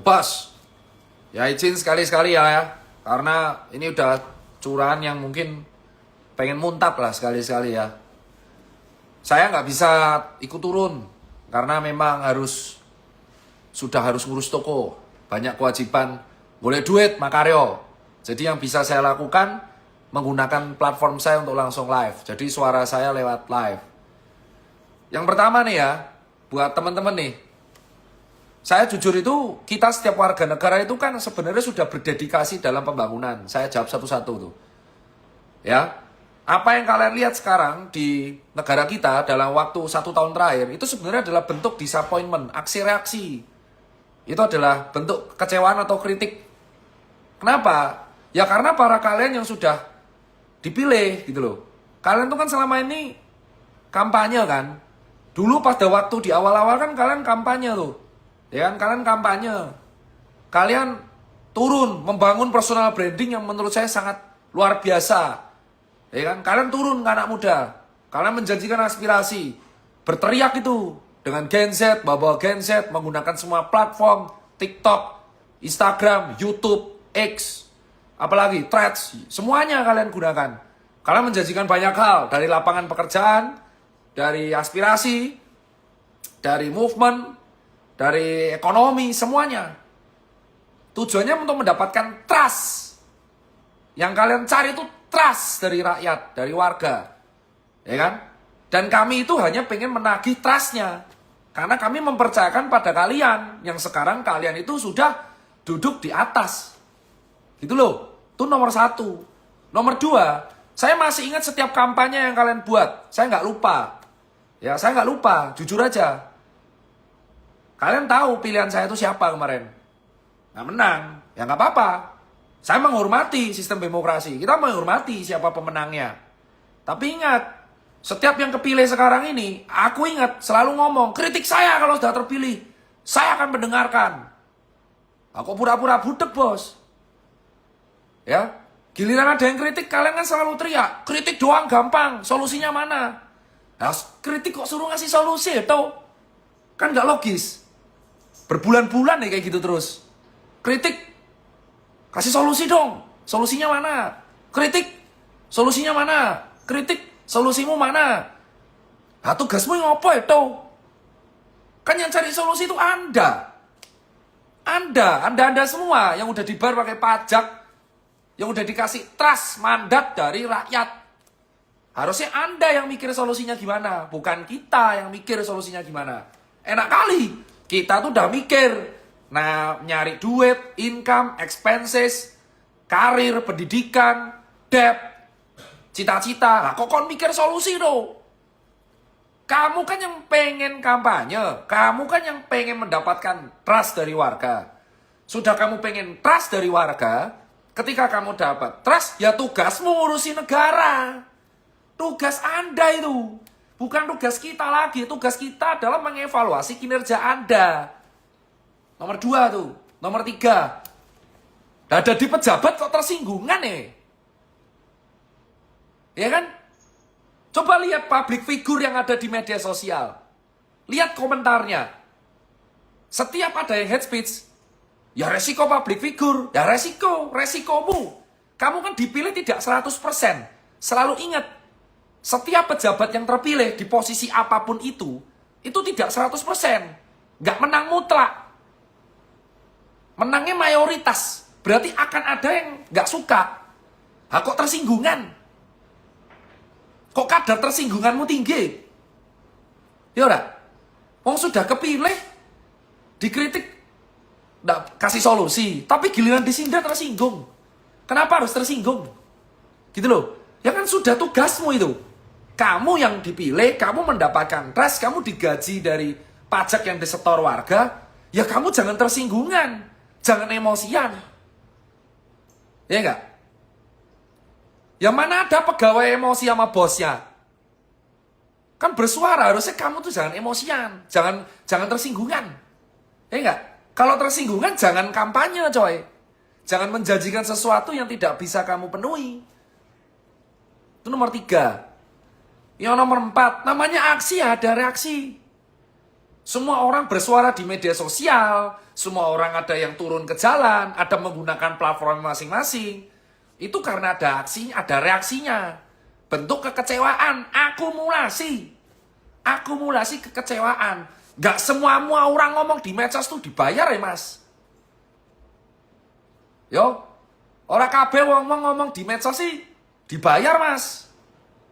Bos, ya izin sekali-sekali ya. Karena ini udah curahan yang mungkin pengen muntap lah sekali-sekali ya. Saya nggak bisa ikut turun karena memang sudah harus ngurus toko, banyak kewajiban, boleh duit Makaryo. Jadi yang bisa saya lakukan menggunakan platform saya untuk langsung live. Jadi suara saya lewat live. Yang pertama nih ya, buat teman-teman nih, saya jujur itu, kita setiap warga negara itu kan sebenarnya sudah berdedikasi dalam pembangunan. Saya jawab satu-satu tuh. Ya, apa yang kalian lihat sekarang di negara kita dalam waktu 1 tahun terakhir, itu sebenarnya adalah bentuk disappointment, aksi reaksi. Itu adalah bentuk kekecewaan atau kritik. Kenapa? Ya karena para kalian yang sudah dipilih gitu loh. Kalian tuh kan selama ini kampanye kan. Dulu pada waktu di awal-awal kan kalian kampanye tuh. Ya kan, kalian kampanye. Kalian turun membangun personal branding yang menurut saya sangat luar biasa. Ya kan, kalian turun ke anak muda. Kalian menjanjikan aspirasi. Berteriak itu dengan Gen Z, bawa Gen Z, menggunakan semua platform, TikTok, Instagram, YouTube, X, apalagi Threads, semuanya kalian gunakan. Kalian menjanjikan banyak hal, dari lapangan pekerjaan, dari aspirasi, dari movement, dari ekonomi, semuanya. Tujuannya untuk mendapatkan trust. Yang kalian cari itu trust dari rakyat, dari warga. Ya kan? Dan kami itu hanya pengen menagih trustnya. Karena kami mempercayakan pada kalian, yang sekarang kalian itu sudah duduk di atas. Gitu loh. Itu nomor 1. Nomor 2, saya masih ingat setiap kampanye yang kalian buat. Saya nggak lupa. Ya, saya nggak lupa. Jujur aja. Kalian tahu pilihan saya itu siapa kemarin? Nggak menang. Ya nggak apa-apa. Saya menghormati sistem demokrasi. Kita menghormati siapa pemenangnya. Tapi ingat, setiap yang kepilih sekarang ini, aku ingat selalu ngomong, kritik saya kalau sudah terpilih. Saya akan mendengarkan. Aku pura-pura budek, bos. Ya, giliran ada yang kritik, kalian kan selalu teriak. Kritik doang gampang, solusinya mana? Nah, kritik kok suruh ngasih solusi, tau? Kan nggak logis. Berbulan-bulan nih kayak gitu terus. Kritik, kasih solusi dong. Solusinya mana? Kritik, solusinya mana? Kritik, solusimu mana? Nah, tugasmu yang apa itu? Kan yang cari solusi itu Anda. Anda semua yang udah dibayar pakai pajak, yang udah dikasih trust, mandat dari rakyat. Harusnya Anda yang mikir solusinya gimana, bukan kita yang mikir solusinya gimana. Enak kali. Kita tuh udah mikir, nah nyari duit, income, expenses, karir, pendidikan, debt, cita-cita. Nah, kok mikir solusi dong? Kamu kan yang pengen kampanye, kamu kan yang pengen mendapatkan trust dari warga. Sudah kamu pengen trust dari warga, ketika kamu dapat trust, ya tugasmu ngurusi negara. Tugas Anda itu. Bukan tugas kita lagi, tugas kita adalah mengevaluasi kinerja Anda. Nomor 2 tuh, nomor 3. Ada di pejabat kok tersinggungan nih. Ya kan? Coba lihat public figure yang ada di media sosial. Lihat komentarnya. Setiap ada yang hate speech, ya resiko public figure, ya resikomu. Kamu kan dipilih tidak 100%. Selalu ingat, setiap pejabat yang terpilih di posisi apapun itu tidak 100%. Nggak menang mutlak. Menangnya mayoritas. Berarti akan ada yang nggak suka. Kok tersinggungan? Kok kadar tersinggunganmu tinggi? Ya udah. Wong sudah kepilih, dikritik, nggak kasih solusi. Tapi giliran disindir tersinggung. Kenapa harus tersinggung? Gitu loh. Ya kan sudah tugasmu itu. Kamu yang dipilih, kamu mendapatkan trust, kamu digaji dari pajak yang disetor warga, ya kamu jangan tersinggungan, jangan emosian. Ya enggak? Yang mana ada pegawai emosi sama bosnya? Kan bersuara, harusnya kamu tuh jangan emosian, jangan tersinggungan. Ya enggak? Kalau tersinggungan jangan kampanye, coy. Jangan menjanjikan sesuatu yang tidak bisa kamu penuhi. Itu nomor 3. Yang nomor 4, namanya aksi, ada reaksi. Semua orang bersuara di media sosial, semua orang ada yang turun ke jalan, ada menggunakan platform masing-masing. Itu karena ada aksinya, ada reaksinya. Bentuk kekecewaan, akumulasi. Akumulasi kekecewaan. Gak semua orang ngomong di medsos tuh dibayar ya mas. Yo, orang kabeh ngomong di medsos sih dibayar mas.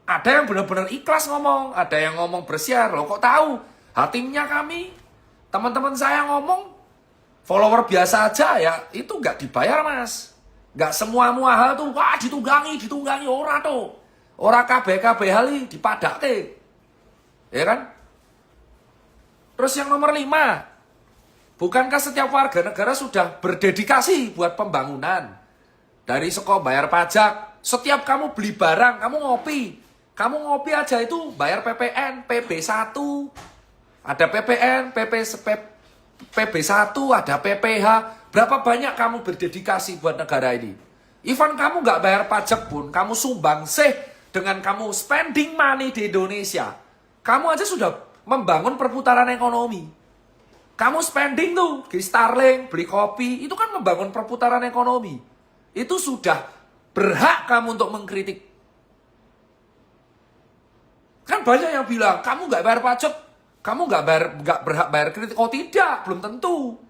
Ada yang benar-benar ikhlas ngomong, ada yang ngomong bersiar. Loh kok tahu? Hatimnya kami, teman-teman saya ngomong, follower biasa aja ya, itu nggak dibayar mas. Nggak semua hal tuh, wah ditunggangi orang tuh. Orang KB hali dipadake. Ya kan? Terus yang nomor 5, bukankah setiap warga negara sudah berdedikasi buat pembangunan? Dari sekolah bayar pajak, setiap kamu beli barang, kamu ngopi aja itu bayar PPN, PB1, ada PPN, PB1, ada PPH. Berapa banyak kamu berdedikasi buat negara ini? Even kamu nggak bayar pajak pun, kamu sumbang sih dengan kamu spending money di Indonesia. Kamu aja sudah membangun perputaran ekonomi. Kamu spending tuh, di Starling, beli kopi, itu kan membangun perputaran ekonomi. Itu sudah berhak kamu untuk mengkritik. Kan banyak yang bilang, kamu nggak bayar pajak, kamu nggak berhak bayar kritik. Oh tidak, belum tentu.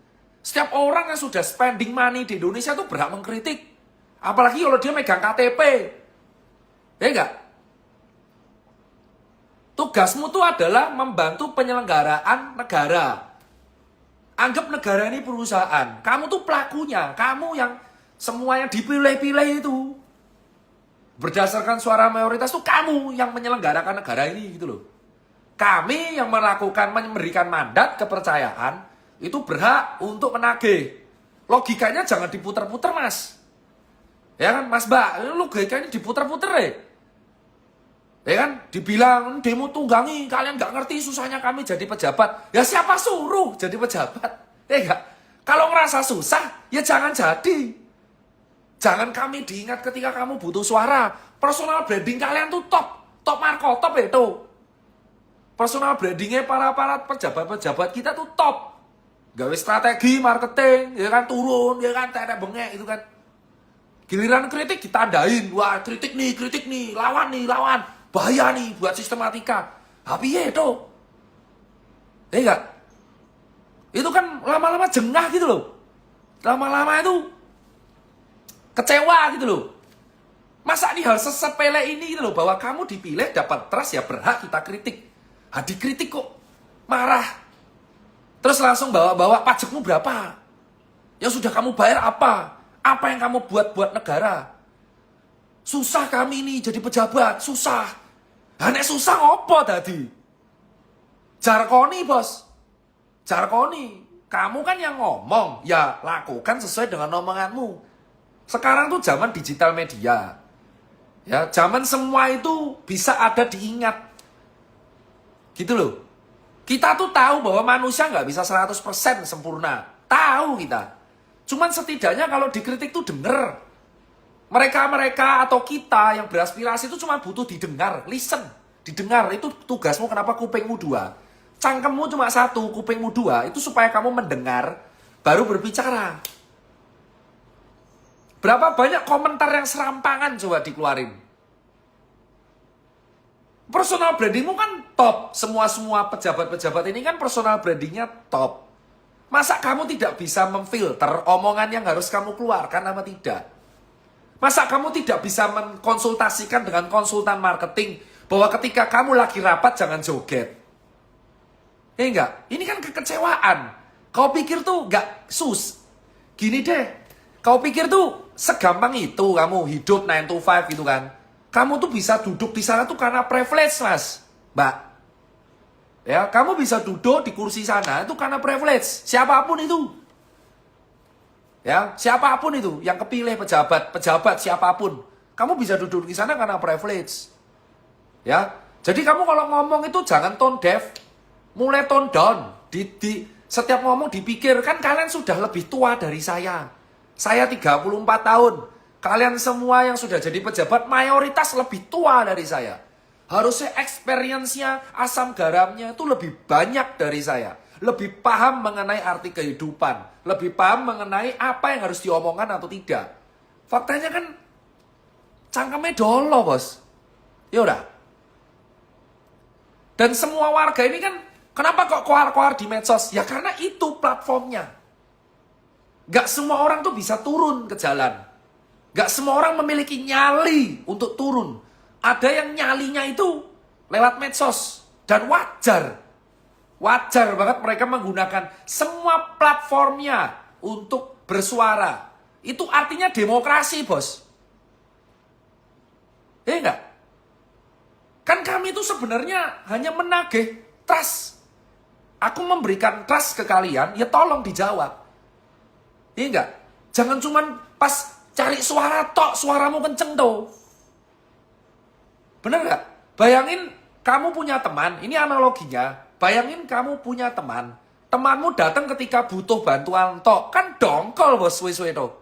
Setiap orang yang sudah spending money di Indonesia tuh berhak mengkritik. Apalagi kalau dia megang KTP. Ya enggak? Tugasmu tuh adalah membantu penyelenggaraan negara. Anggap negara ini perusahaan. Kamu tuh pelakunya. Kamu yang semuanya dipilih-pilih itu. Berdasarkan suara mayoritas tuh kamu yang menyelenggarakan negara ini gitu loh. Kami yang memberikan mandat kepercayaan itu berhak untuk menagih. Logikanya jangan diputer-puter mas. Ya kan mas mbak, logikanya diputer-puter ya. Ya kan, dibilang demo tunggangi, kalian nggak ngerti susahnya kami jadi pejabat. Ya siapa suruh jadi pejabat? Ya enggak? Kalau ngerasa susah, ya jangan jadi. Jangan kami diingat ketika kamu butuh suara. Personal branding kalian tuh top markotop itu. Personal brandingnya para pejabat-pejabat kita tuh top. Gawe strategi marketing, ya kan turun, ya kan tetek bengek itu kan. Giliran kritik ditandain, wah kritik nih, lawan. Bahaya nih buat sistematika. Tapi ya itu. Ya enggak? Itu kan lama-lama jengah gitu loh. Lama-lama itu kecewa gitu loh. Masa nih hal sesepele ini gitu loh. Bahwa kamu dipilih dapat trust ya berhak kita kritik. Dikritik kok marah. Terus langsung bawa pajakmu berapa? Yang sudah kamu bayar apa? Apa yang kamu buat negara? Susah kami ini jadi pejabat, susah. Nek susah ngopo tadi? Jarkoni bos. Jarkoni. Kamu kan yang ngomong, ya lakukan sesuai dengan omonganmu. Sekarang tuh zaman digital media. Ya, zaman semua itu bisa ada diingat. Gitu loh. Kita tuh tahu bahwa manusia nggak bisa 100% sempurna. Tahu kita. Cuman setidaknya kalau dikritik tuh denger. Mereka atau kita yang beraspirasi itu cuma butuh didengar, listen, didengar. Itu tugasmu. Kenapa kupingmu 2? Cangkemmu cuma 1, kupingmu 2. Itu supaya kamu mendengar, baru berbicara. Berapa banyak komentar yang serampangan coba dikeluarin. Personal brandingmu kan top. Semua pejabat-pejabat ini kan personal brandingnya top. Masa kamu tidak bisa memfilter omongan yang harus kamu keluarkan apa tidak? Masa kamu tidak bisa mengkonsultasikan dengan konsultan marketing bahwa ketika kamu lagi rapat jangan joget? Ya enggak? Ini kan kekecewaan. Kau pikir tuh enggak gini deh. Kau pikir tuh segampang itu kamu hidup 9 to 5 gitu kan? Kamu tuh bisa duduk di sana tuh karena privilege mas, mbak. Ya, kamu bisa duduk di kursi sana itu karena privilege. Siapapun itu. Ya, siapapun itu yang kepilih pejabat siapapun, kamu bisa duduk di sana karena privilege. Ya, jadi kamu kalau ngomong itu jangan tone deaf, mulai tone down. Di setiap ngomong dipikir kan kalian sudah lebih tua dari saya. Saya 34 tahun. Kalian semua yang sudah jadi pejabat mayoritas lebih tua dari saya. Harusnya experience-nya, asam garamnya itu lebih banyak dari saya. lebih paham mengenai arti kehidupan, lebih paham mengenai apa yang harus diomongkan atau tidak. Faktanya kan cangkemnya dolo, bos. Ya udah. Dan semua warga ini kan, kenapa kok koar-koar di medsos? Ya karena itu platformnya. Gak semua orang tuh bisa turun ke jalan. Gak semua orang memiliki nyali untuk turun. Ada yang nyalinya itu lewat medsos. Dan wajar. Wajar banget mereka menggunakan semua platformnya untuk bersuara. Itu artinya demokrasi, bos. Ya enggak? Kan kami itu sebenarnya hanya menagih trust. Aku memberikan trust ke kalian, ya tolong dijawab. Iya enggak? Jangan cuman pas cari suara tok, suaramu kenceng tuh. Bener enggak? Bayangin kamu punya teman, ini analoginya. Bayangin kamu punya teman. Temanmu datang ketika butuh bantuan tok. Kan dongkol, bos, suwe-suwe tuh.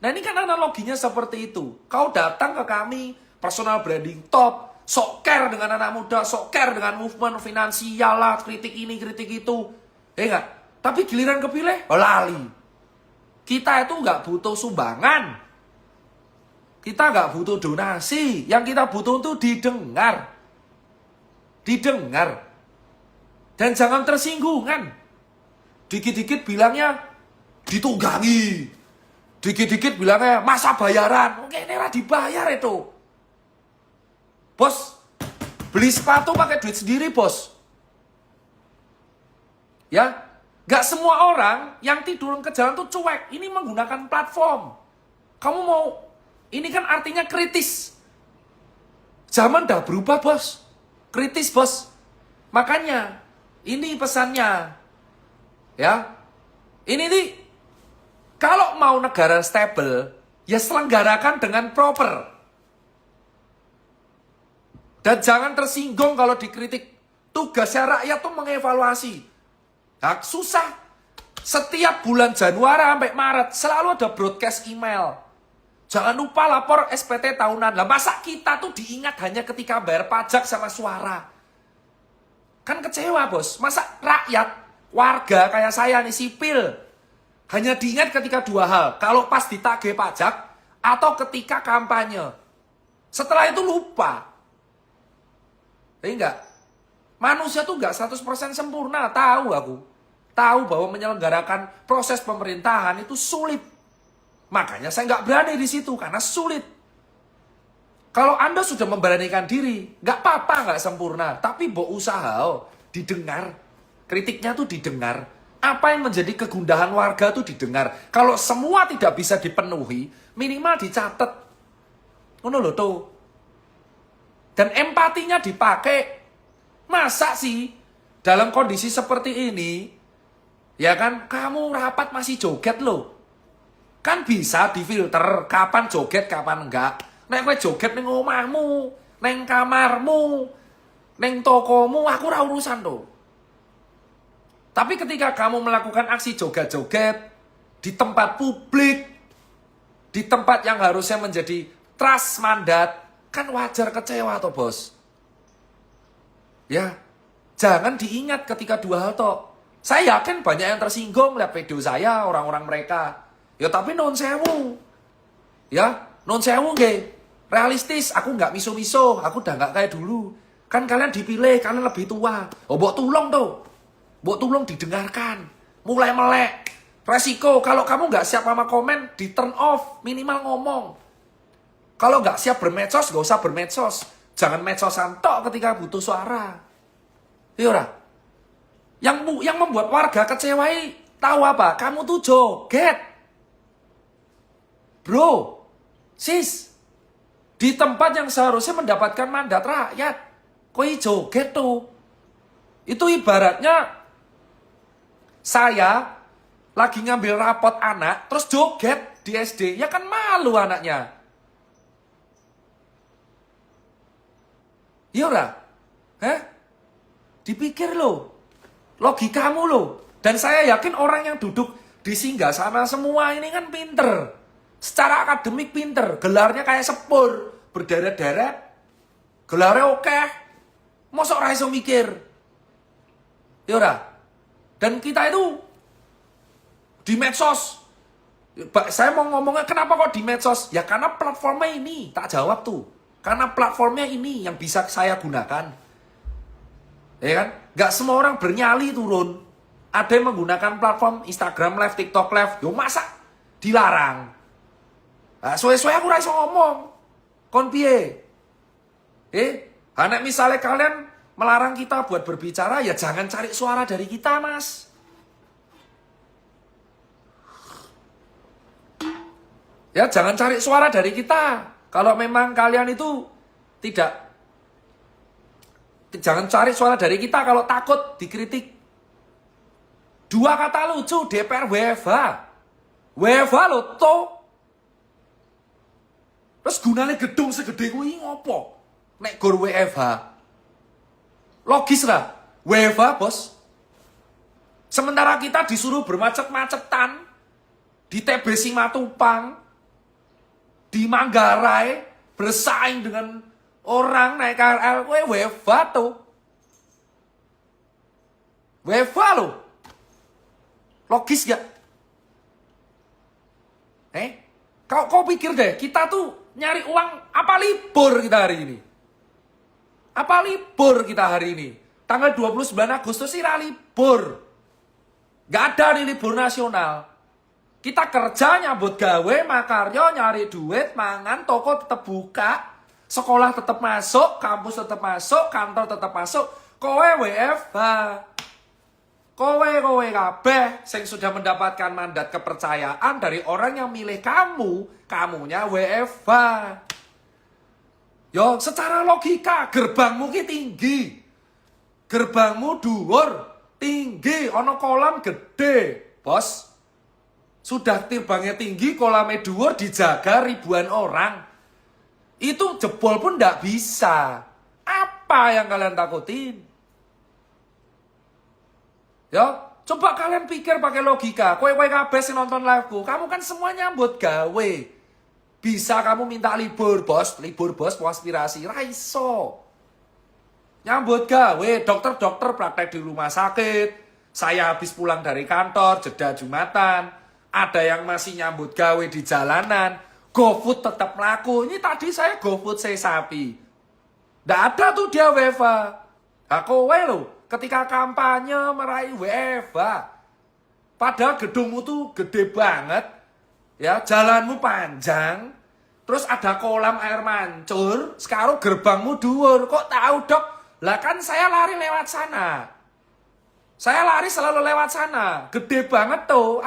Nah ini kan analoginya seperti itu. Kau datang ke kami, personal branding top, sok care dengan anak muda, sok care dengan movement finansial lah, kritik ini, kritik itu. Ya enggak? Tapi giliran kepilih, lali. Kita itu nggak butuh sumbangan. Kita nggak butuh donasi. Yang kita butuh itu didengar. Didengar. Dan jangan tersinggungan. Dikit-dikit bilangnya ditunggangi. Dikit-dikit bilangnya masa bayaran. Oke, ini dibayar itu. Bos, beli sepatu pakai duit sendiri, bos. Ya, gak semua orang yang tidur ke jalan tuh cuek. Ini menggunakan platform. Kamu mau, ini kan artinya kritis. Zaman dah berubah, bos. Kritis, bos. Makanya, ini pesannya. Ya, ini nih, kalau mau negara stable, ya selenggarakan dengan proper. Dan jangan tersinggung kalau dikritik. Tugasnya rakyat tuh mengevaluasi. Nah, susah. Setiap bulan Januari sampai Maret selalu ada broadcast email. Jangan lupa lapor SPT tahunan. Lah masa kita tuh diingat hanya ketika bayar pajak sama suara? Kan kecewa, bos. Masa rakyat, warga kayak saya nih, sipil, hanya diingat ketika dua hal. Kalau pas ditagih pajak atau ketika kampanye. Setelah itu lupa. Enggak. Manusia tuh enggak 100% sempurna, tahu aku. Tahu bahwa menyelenggarakan proses pemerintahan itu sulit. Makanya saya enggak berani di situ karena sulit. Kalau Anda sudah memberanikan diri, enggak apa-apa enggak sempurna, tapi bawa usaha, didengar. Kritiknya tuh didengar. Apa yang menjadi kegundahan warga tuh didengar. Kalau semua tidak bisa dipenuhi, minimal dicatat. Ngono lho tuh. Dan empatinya dipakai. Masa sih dalam kondisi seperti ini, ya kan, kamu rapat masih joget loh. Kan bisa difilter kapan joget, kapan enggak. Nek kowe joget ning omahmu, ning kamarmu, ning tokomu, aku ora urusan tuh. Tapi ketika kamu melakukan aksi joget-joget di tempat publik, di tempat yang harusnya menjadi trust mandat, kan wajar kecewa toh, bos. Ya, jangan diingat ketika dua hal toh. Saya yakin banyak yang tersinggung lihat video saya, orang-orang mereka. Ya tapi non sewu. Ya, non sewu nggih. Realistis, aku nggak miso-miso, aku udah nggak kayak dulu. Kan kalian dipilih, kalian lebih tua. Oh, mbok tulung tuh. Mbok tulung didengarkan. Mulai melek. Resiko, kalau kamu nggak siap sama komen, di turn off, minimal ngomong. Kalau nggak siap bermedsos, nggak usah bermedsos. Jangan medsosan tok ketika butuh suara. Iya, yang membuat warga kecewai, tahu apa? Kamu tuh joget. Bro, sis, di tempat yang seharusnya mendapatkan mandat rakyat, koi joget tuh. Itu ibaratnya saya lagi ngambil rapot anak, terus joget di SD, ya kan malu anaknya. Iya ora? Hah? Dipikir lo, logikamu lo. Dan saya yakin orang yang duduk di singgasana semua ini kan pinter. Secara akademik pinter, gelarnya kayak sepur, berderet-deret, gelarnya oke. Mosok ra iso mikir. Ya ora? Dan kita itu di medsos, saya mau ngomongnya kenapa kok di medsos? Ya karena platformnya ini, tak jawab tuh. Karena platformnya ini yang bisa saya gunakan. Ya kan? Gak semua orang bernyali turun. Ada yang menggunakan platform Instagram Live, TikTok Live. Yo masa dilarang? Nah, suwe-suwe aku raiso ngomong. Kon piye? Anak misalnya kalian melarang kita buat berbicara, ya jangan cari suara dari kita, Mas. Ya jangan cari suara dari kita. Kalau memang kalian itu tidak, jangan cari suara dari kita kalau takut dikritik. Dua kata lucu, DPR WFH. WFH lo toh. Terus gunanya gedung segede kuwi ngopo? Nek gor WFH. Logis lah. WFH, Bos. Sementara kita disuruh bermacet-macetan di TB Simatupang, di Manggarai, bersaing dengan orang naik KRL, WFH tuh. WFH loh. Logis gak? Kau pikir deh, kita tuh nyari uang, apa libur kita hari ini? Apa libur kita hari ini? Tanggal 29 Agustus sih libur. Gak ada nih libur nasional. Kita kerja, nyambut gawe, makaryo, nyari duit, mangan, toko tetap buka, sekolah tetap masuk, kampus tetap masuk, kantor tetap masuk. Kowe WFH. Kowe kabeh sing sudah mendapatkan mandat kepercayaan dari orang yang milih kamu, kamunya WFH. Yo, secara logika gerbangmu ki tinggi. Gerbangmu dhuwur, tinggi, ono kolam gede, Bos. Sudah terbangnya tinggi, kolamnya dhuwur, dijaga ribuan orang. Itu jebol pun ndak bisa. Apa yang kalian takutin? Ya, coba kalian pikir pakai logika. Kowe kabeh sing nonton live-ku, kamu kan semua nyambut gawe. Bisa kamu minta libur, Bos, mau aspirasi, ra iso. Nyambut gawe, dokter-dokter praktek di rumah sakit. Saya habis pulang dari kantor, jeda Jumatan. Ada yang masih nyambut gawe di jalanan. GoFood tetap laku. Ini tadi saya GoFood saya sapi. Nggak ada tuh dia WFH. Kowe loh. Ketika kampanye meraih WFH, padahal gedungmu tuh gede banget, ya jalanmu panjang, terus ada kolam air mancur, sekarang gerbangmu dhuwur. Kok tahu, Dok? Lah kan saya lari lewat sana. Saya lari selalu lewat sana. Gede banget tuh.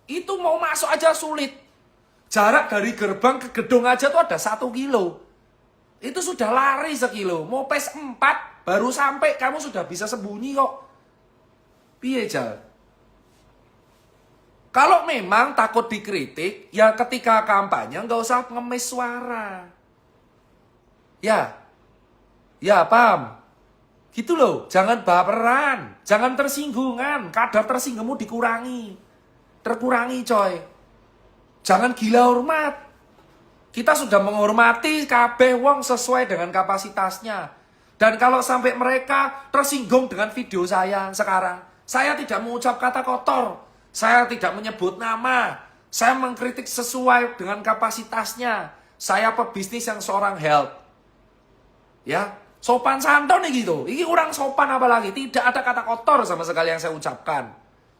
Itu mau masuk aja sulit. Jarak dari gerbang ke gedung aja tuh ada 1 kilo. Itu sudah lari 1 kilo. Mau pes 4 baru sampai kamu sudah bisa sembunyi kok. Piye, Jal? Kalau memang takut dikritik, ya ketika kampanye nggak usah ngemis suara. Ya paham. Gitu loh, jangan baperan, jangan tersinggungan, kadar tersinggungmu terkurangi coy. Jangan gila hormat. Kita sudah menghormati kabeh wong sesuai dengan kapasitasnya. Dan kalau sampai mereka tersinggung dengan video saya sekarang, saya tidak mengucap kata kotor, saya tidak menyebut nama, saya mengkritik sesuai dengan kapasitasnya. Saya pebisnis yang seorang health. Ya, sopan santun nih gitu. Ini orang sopan apalagi, tidak ada kata kotor sama sekali yang saya ucapkan.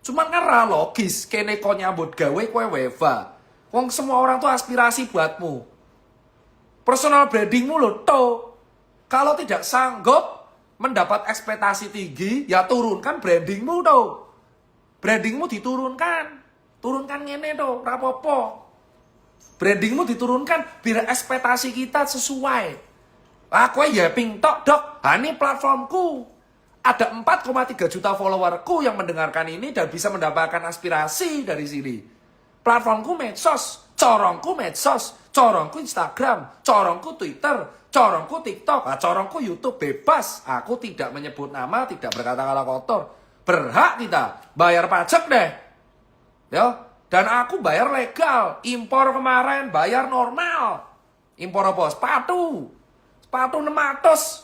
Cuman kan logis, kene kau nyambut gawe kowe WFH. Wong semua orang tuh aspirasi buatmu. Personal brandingmu lo toh. Kalau tidak sanggup mendapat ekspektasi tinggi, ya turunkan brandingmu tuh. Brandingmu diturunkan. Turunkan ngene tuh, rapopo. Brandingmu diturunkan biar ekspektasi kita sesuai. Aku ya ping tok, Dok. Ini platformku. Ada 4,3 juta followerku yang mendengarkan ini dan bisa mendapatkan aspirasi dari sini. Platformku medsos, corongku medsos, corongku Instagram, corongku Twitter, corongku TikTok, corongku YouTube, bebas. Aku tidak menyebut nama, tidak berkata-kata kotor. Berhak kita bayar pajak deh. Ya, dan aku bayar legal. Impor kemarin bayar normal. Impor apa? Sepatu 600.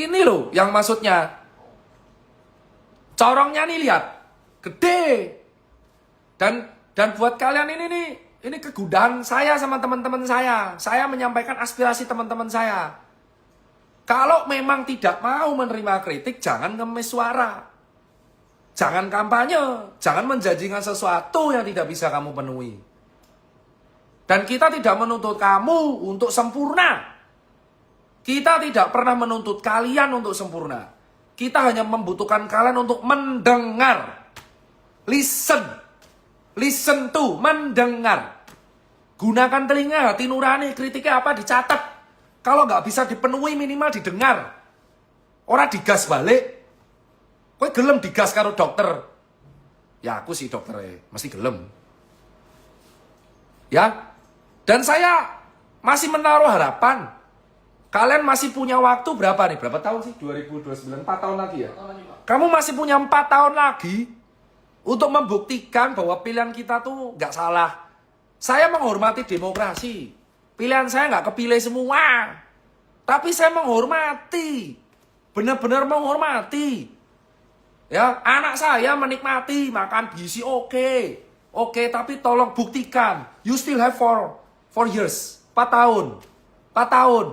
Ini loh yang maksudnya. Corongnya nih lihat. Gede. Dan buat kalian ini kegundahan saya sama teman-teman saya. Saya menyampaikan aspirasi teman-teman saya. Kalau memang tidak mau menerima kritik, jangan ngemis suara. Jangan kampanye. Jangan menjanjikan sesuatu yang tidak bisa kamu penuhi. Dan kita tidak menuntut kamu untuk sempurna. Kita tidak pernah menuntut kalian untuk sempurna. Kita hanya membutuhkan kalian untuk mendengar. Listen. Listen to, mendengar. Gunakan telinga, hati nurani, kritiknya apa dicatat. Kalau nggak bisa dipenuhi minimal didengar. Orang digas balik. Kowe gelem digas karo dokter. Ya aku sih dokter, mesti gelem. Ya. Dan saya masih menaruh harapan. Kalian masih punya waktu berapa nih? Berapa tahun sih? 2029, 4 tahun lagi ya? Kamu masih punya 4 tahun lagi untuk membuktikan bahwa pilihan kita tuh nggak salah. Saya menghormati demokrasi. Pilihan saya nggak kepilih semua. Tapi saya menghormati. Benar-benar menghormati. Ya, anak saya menikmati makan gizi oke. Oke, tapi tolong buktikan. You still have 4 years. 4 tahun. 4 tahun.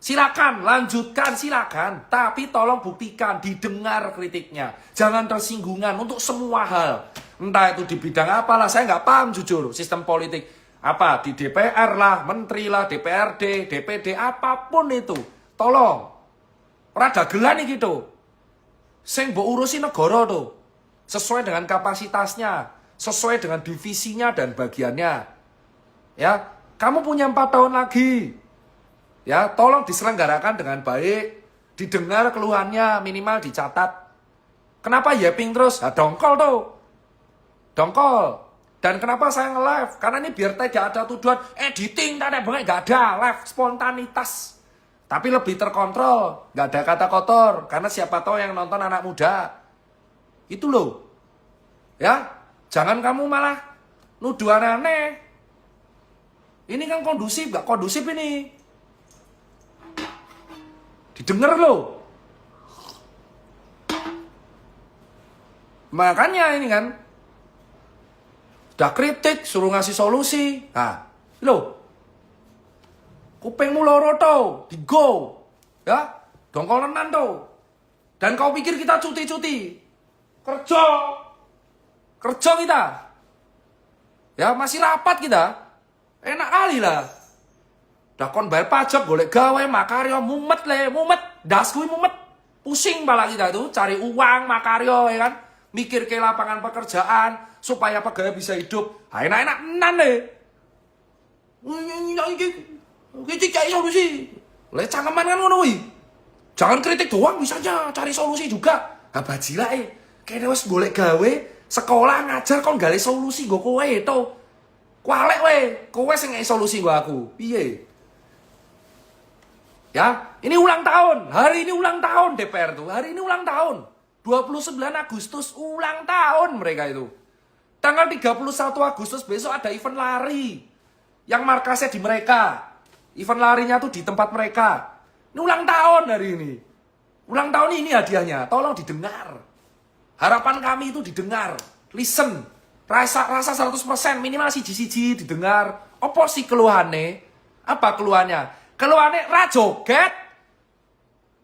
Silakan, lanjutkan, silakan. Tapi tolong buktikan, didengar kritiknya. Jangan tersinggungan untuk semua hal. Entah itu di bidang apalah, saya nggak paham jujur. Sistem politik, apa, di DPR lah, menteri lah, DPRD, DPD, apapun itu. Tolong. Rada gelan nih gitu. Sing mbok urusi negara tuh. Sesuai dengan kapasitasnya. Sesuai dengan divisinya dan bagiannya. Ya, kamu punya 4 tahun lagi. Ya, tolong diselenggarakan dengan baik, didengar keluhannya, minimal dicatat. Kenapa yaping terus? Nah, dongkol tuh. Dongkol. Dan kenapa saya nge-live? Karena ini biar tidak ada tuduhan, editing, tak ada banget, gak ada. Live, spontanitas. Tapi lebih terkontrol, gak ada kata kotor. Karena siapa tahu yang nonton anak muda. Itu loh. Ya, jangan kamu malah nuduh aneh-aneh. Ini kan kondusif, gak kondusif ini. Didengar loh. Makanya ini kan. Udah kritik, suruh ngasih solusi. Nah, loh. Kupingmu loro tuh, digo. Ya, dongkol tenan tuh. Dan kau pikir kita cuti-cuti. Kerja. Kerja kita. Ya, masih rapat kita. Enak kali lah. Dakon bayar pajak, golek gawe, makaryo, mumet. Das kuwi mumet. Pusing pala kita itu, cari uang, makaryo, ya kan. Mikir ke lapangan pekerjaan, supaya pegawai bisa hidup. Enak-enak enan deh. Ini cari solusi. Oleh cangkeman kan ngono kuwi. Jangan kritik doang, bisa aja cari solusi juga. Bajila kene wis golek gawe, sekolah ngajar kon gale solusi nggo kowe to. Kualek we, kowe sing ngai solusi nggo aku. Piye? Ya, ini ulang tahun. Hari ini ulang tahun DPR tuh. Hari ini ulang tahun. 29 Agustus ulang tahun mereka itu. Tanggal 31 Agustus besok ada event lari. Yang markasnya di mereka. Event larinya tuh di tempat mereka. Ini ulang tahun hari ini. Ulang tahun ini hadiahnya. Tolong didengar. Harapan kami itu didengar. Listen. Rasa 100% minimal siji-siji didengar. Apa sih keluhannya? Apa keluhannya? Keluhannya rajoget.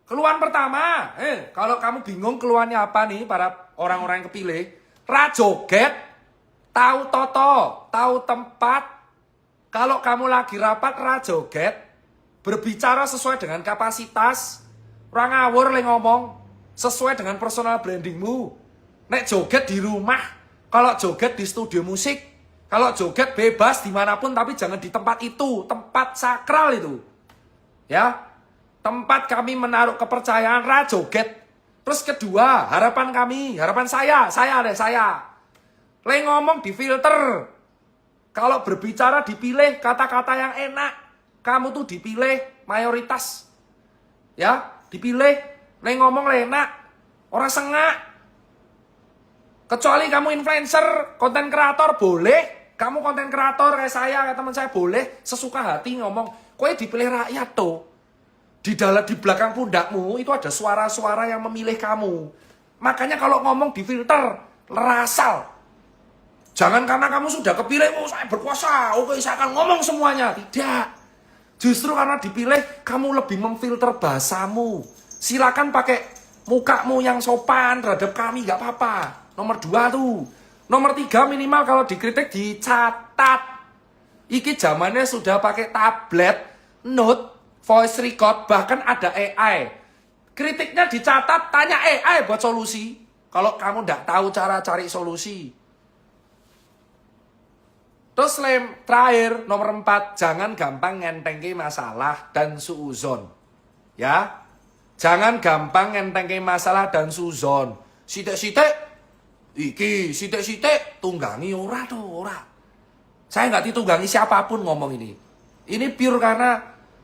Keluhan pertama. Kalau kamu bingung keluhannya apa nih para orang-orang yang kepilih. Rajoget. Tahu toto. Tahu tempat. Kalau kamu lagi rapat rajoget. Berbicara sesuai dengan kapasitas. Orang ngawur le ngomong. Sesuai dengan personal brandingmu. Nek joget di rumah. Kalau joget di studio musik. Kalau joget bebas dimanapun. Tapi jangan di tempat itu. Tempat sakral itu. Ya. Tempat kami menaruh kepercayaan rajoget. Terus kedua, harapan kami. Harapan saya. Le ngomong di filter. Kalau berbicara dipilih kata-kata yang enak. Kamu tuh dipilih mayoritas. Ya, dipilih. Le ngomong le enak. Orang sengak. Kecuali kamu influencer, konten kreator boleh. Kamu konten kreator kayak saya, kayak teman saya boleh. Sesuka hati ngomong. Kowe dipilih rakyat tuh. di belakang pundakmu itu ada suara-suara yang memilih kamu. Makanya kalau ngomong di filter, lerasal. Jangan karena kamu sudah kepilih, oh saya berkuasa, oke saya akan ngomong semuanya. Tidak. Justru karena dipilih, kamu lebih memfilter bahasamu. Silakan pakai mukamu yang sopan terhadap kami, gak apa-apa. Nomor 2 tuh. Nomor 3 minimal kalau dikritik dicatat. Iki zamannya sudah pakai tablet, note, voice record, bahkan ada AI. Kritiknya dicatat, tanya AI buat solusi. Kalau kamu tidak tahu cara cari solusi. Terus terakhir, nomor 4, jangan gampang ngentengke masalah dan suuzon. Ya, jangan gampang ngentengke masalah dan suuzon. Sitek-sitek, iki, sitek-sitek, tunggangi ora tuh, ora. Saya nggak ditunggangi siapapun ngomong ini. Ini pure karena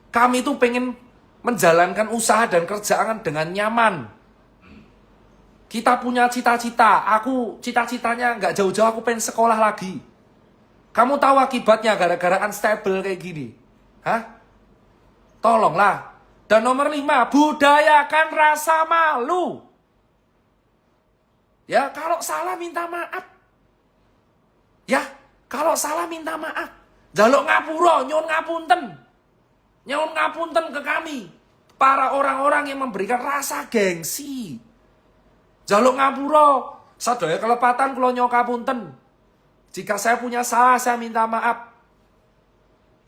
kami itu pengen menjalankan usaha dan kerjaan dengan nyaman. Kita punya cita-cita. Aku cita-citanya nggak jauh-jauh, aku pengen sekolah lagi. Kamu tahu akibatnya gara-gara unstable kayak gini? Hah? Tolonglah. Dan nomor 5, budayakan rasa malu. Ya, kalau salah minta maaf. Ya, kalau salah minta maaf. Jaluk ngapura, nyuwun ngapunten. Nyuwun ngapunten ke kami, para orang-orang yang memberikan rasa gengsi. Jaluk ngapura, sadaya kelepatan kula nyuwun ngapunten. Jika saya punya salah, saya minta maaf.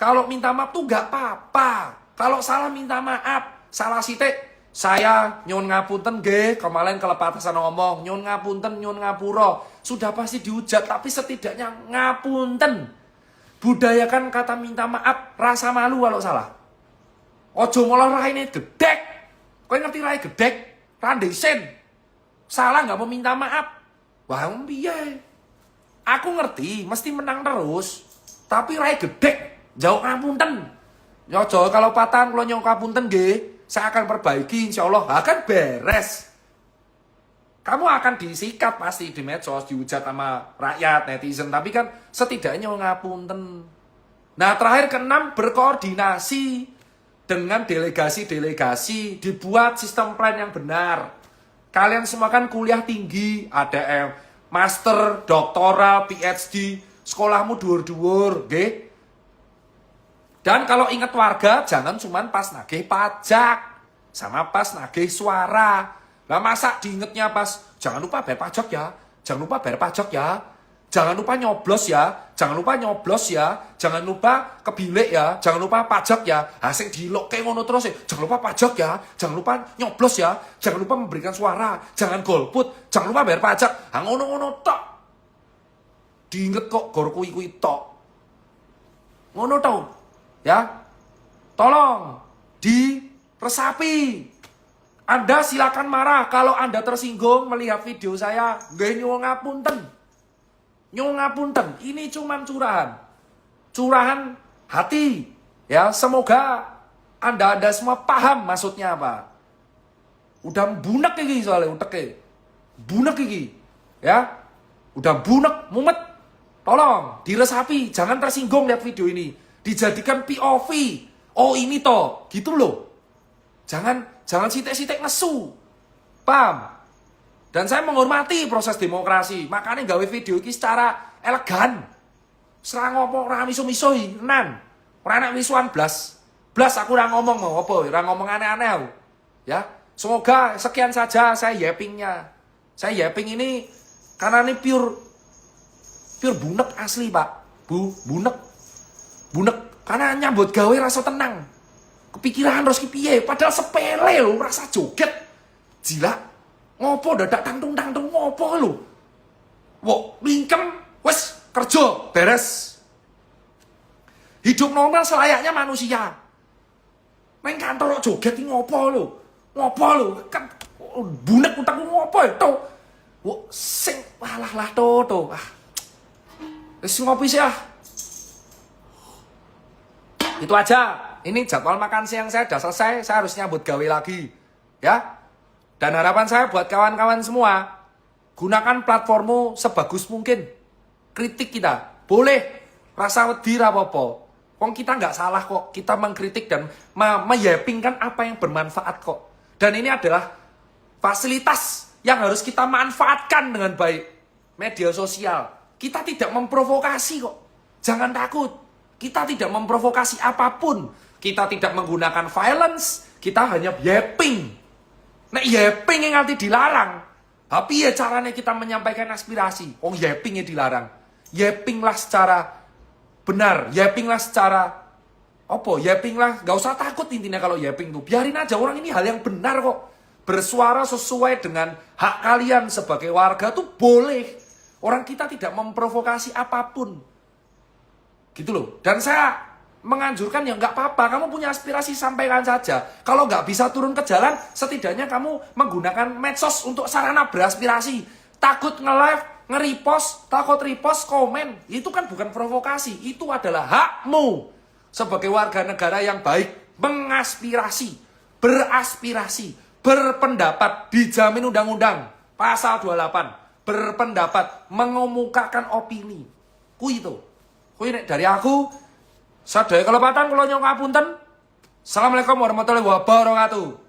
Kalau minta maaf tuh gak apa-apa. Kalau salah minta maaf, salah sitik, saya nyuwun ngapunten nggih, kemarin kelepatasan ngomong, nyuwun ngapunten, nyuwun ngapura. Sudah pasti dihujat, tapi setidaknya ngapunten. Budayakan kata minta maaf, rasa malu kalau salah. Ojo malah raine gedek. Kowe ngerti rai gedek? Randesen. Salah nggak mau minta maaf. Wah, piye? Aku ngerti, mesti menang terus. Tapi rai gedek, jauh ngapunten. Ojo kalau patang kalau nyong ngapunten nggih, saya akan perbaiki insyaallah akan beres. Kamu akan disikat pasti di medsos, dihujat sama rakyat, netizen, tapi kan setidaknya nyong ngapunten. Nah, terakhir ke-6, berkoordinasi dengan delegasi-delegasi, dibuat sistem plan yang benar. Kalian semua kan kuliah tinggi, ada master, doktoral, PhD, sekolahmu dhuwur-dhuwur, nggih. Dan kalau ingat warga, jangan cuma pas nagih pajak, sama pas nagih suara. Lah masa diingetnya pas, jangan lupa bayar pajak ya, jangan lupa bayar pajak ya. Jangan lupa nyoblos ya, jangan lupa nyoblos ya, jangan lupa kebilik ya, jangan lupa pajak ya. Asing dilokke ngono terus ya, jangan lupa pajak ya, jangan lupa nyoblos ya, jangan lupa memberikan suara, jangan golput, jangan lupa bayar pajak. Ha ngono-ngono tok. Diinget kok gor kuwi-kuwi tok. Ngono tau. Ya. Tolong diresapi. Anda silakan marah kalau Anda tersinggung melihat video saya. Nggih nyuwun ngapunten. Nyuwun ngapunten, ini cuman curahan. Curahan hati. Ya, semoga Anda semua paham maksudnya apa. Udah bunek iki soalnya uteke. Bunek iki. Ya. Udah bunek, mumet. Tolong diresapi, jangan tersinggung lihat video ini. Dijadikan POV. Oh, ini toh, gitu loh. Jangan sitek-sitek nesu. Paham? Dan saya menghormati proses demokrasi. Makanya gawe video ini secara elegan. Serang ngomong ora miso-misoi, tenan. Ora nek wisuan blas. Blas aku ora ngomong mau apa, ora ngomong aneh-aneh aku. Ya. Semoga sekian saja saya yappingnya. Saya yapping ini karena ini pure bunek asli, Pak. Bunek. Karena nyambut gawe rasa tenang. Kepikiran terus ki piye, padahal sepele lho, rasa joget. Jila. Ngopo dadak tangtung-tangtung ngopo lho. Wok mingkem wes kerja beres. Hidup normal selayaknya manusia. Neng kantor joget iki ngopo lho. Ngopo lho kan bunek utakku ngopo to. Wok sing lah to. Ah. Wis ngopi sih ah. Itu aja. Ini jadwal makan siang saya udah selesai. Saya harus nyambut gawe lagi. Ya. Dan harapan saya buat kawan-kawan semua, gunakan platformmu sebagus mungkin. Kritik kita, boleh. Rasa wedi ra apa-apa. Wong kita nggak salah kok. Kita mengkritik dan meyappingkan apa yang bermanfaat kok. Dan ini adalah fasilitas yang harus kita manfaatkan dengan baik. Media sosial. Kita tidak memprovokasi kok. Jangan takut. Kita tidak memprovokasi apapun. Kita tidak menggunakan violence. Kita hanya yapping. Nek yapping yang nanti dilarang. Tapi ya caranya kita menyampaikan aspirasi. Oh yappingnya dilarang. Yappinglah secara benar. Yappinglah secara yappinglah. Gak usah takut intinya kalau yapping tuh. Biarin aja, orang ini hal yang benar kok. Bersuara sesuai dengan hak kalian sebagai warga tuh boleh. Orang kita tidak memprovokasi apapun. Gitu loh. Dan saya menganjurkan ya nggak apa-apa. Kamu punya aspirasi, sampaikan saja. Kalau nggak bisa turun ke jalan, setidaknya kamu menggunakan medsos untuk sarana beraspirasi. Takut nge-live, nge-repost, takut repost, komen. Itu kan bukan provokasi. Itu adalah hakmu sebagai warga negara yang baik. Mengaspirasi, beraspirasi, berpendapat, dijamin undang-undang. Pasal 28. Berpendapat, mengemukakan opini. Itu. Dari aku, sadaya kelepatan kalau nyong ngapunten. Assalamualaikum warahmatullahi wabarakatuh.